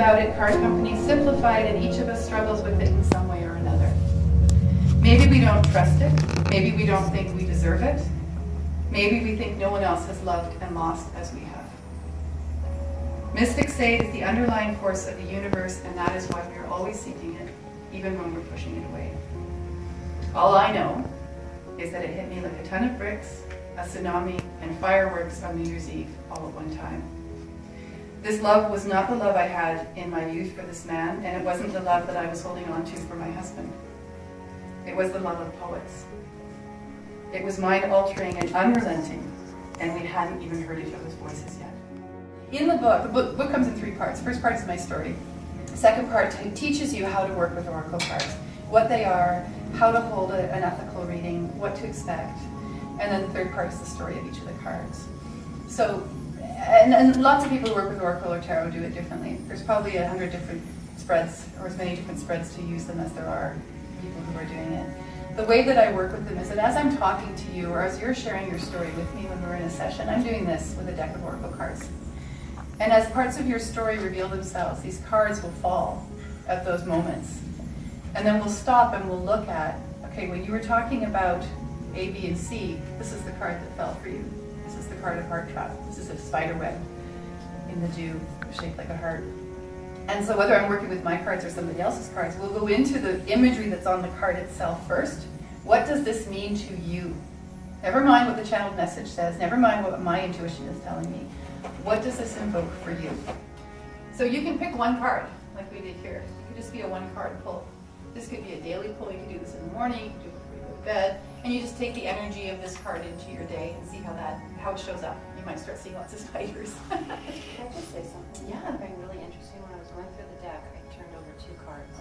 about it, card companies simplify it, and each of us struggles with it in some way or another. Maybe we don't trust it. Maybe we don't think we deserve it. Maybe we think no one else has loved and lost as we have. Mystics say it is the underlying force of the universe, and that is why we are always seeking it, even when we're pushing it away. All I know is that it hit me like a ton of bricks, a tsunami, and fireworks on New Year's Eve all at one time. This love was not the love I had in my youth for this man, and it wasn't the love that I was holding on to for my husband. It was the love of poets. It was mind-altering and unrelenting, and we hadn't even heard each other's voices yet. In the book comes in 3 parts. First part is my story. Second part teaches you how to work with oracle cards, what they are, how to hold an ethical reading, what to expect, and then the third part is the story of each of the cards. So, and lots of people who work with oracle or tarot do it differently. There's probably 100 different spreads, or as many different spreads to use them as there are people who are doing it. The way that I work with them is that as I'm talking to you, or as you're sharing your story with me when we're in a session, I'm doing this with a deck of oracle cards. And as parts of your story reveal themselves, these cards will fall at those moments. And then we'll stop and we'll look at, okay, when you were talking about A, B, and C, this is the card that fell for you. This is the card of heart trap. This is a spider web in the dew shaped like a heart. And so whether I'm working with my cards or somebody else's cards, we'll go into the imagery that's on the card itself first. What does this mean to you? Never mind what the channeled message says. Never mind what my intuition is telling me. What does this invoke for you? So you can pick one card, like we did here. It could just be a one-card pull. This could be a daily pull. You can do this in the morning. You can do it before you go to bed. And you just take the energy of this card into your day and see how it shows up. You might start seeing lots of spiders. Can I just say something? Yeah. I find really interesting. When I was going through the deck, I turned over 2 cards.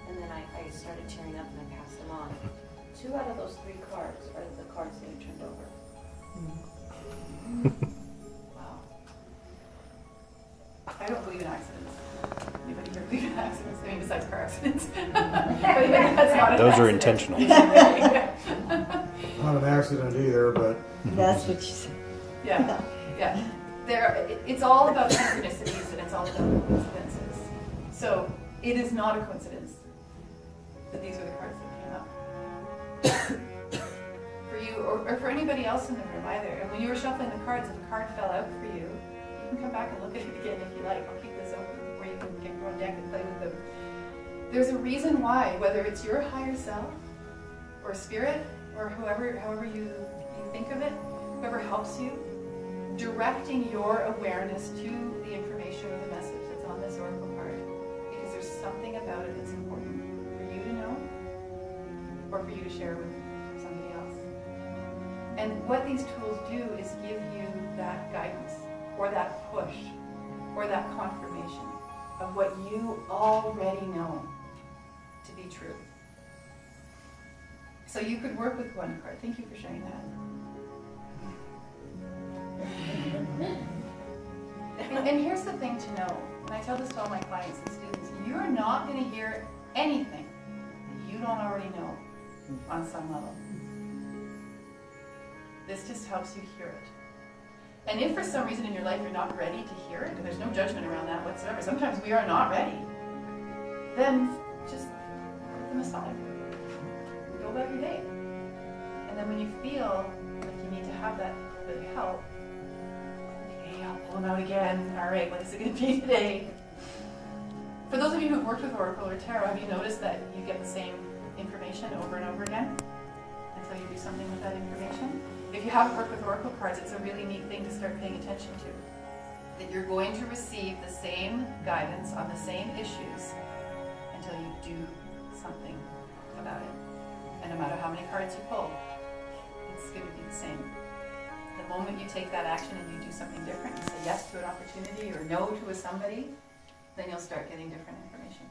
And then I started tearing up and I passed them on. 2 out of those 3 cards are the cards that I turned over. Wow. I don't believe in accidents. Anybody here believe in accidents? I mean, besides car accidents. That's not Those are accident. intentional. Not an accident either, but That's what you said. Yeah, yeah. It's all about synchronicities and it's all about coincidences. So it is not a coincidence that these are the cards that came up. For you, or for anybody else in the room either. And when you were shuffling the cards, if a card fell out for you, you can come back and look at it again if you like. I'll keep this open where you can get your own deck and play with them. There's a reason why, whether it's your higher self, or spirit, or however you think of it, whoever helps you, directing your awareness to the information or the message that's on this oracle card, because there's something about it that's important for you to know, or for you to share with somebody else. And what these tools do is give you that guidance, or that push, or that confirmation of what you already know to be true. So you could work with one card. Thank you for sharing that. And here's the thing to know, and I tell this to all my clients and students, you're not going to hear anything that you don't already know on some level. This just helps you hear it. And if for some reason in your life you're not ready to hear it, and there's no judgment around that whatsoever, sometimes we are not ready, then just put them aside. Go about your day. And then when you feel like you need to have that bit of help, okay, I'll pull them out again. All right, what is it going to be today? For those of you who've worked with Oracle or Tarot, have you noticed that you get the same information over and over again until you do something with that information? If you haven't worked with Oracle cards, it's a really neat thing to start paying attention to. That you're going to receive the same guidance on the same issues until you do something about it. And no matter how many cards you pull, it's going to be the same. The moment you take that action and you do something different, you say yes to an opportunity or no to a somebody, then you'll start getting different information.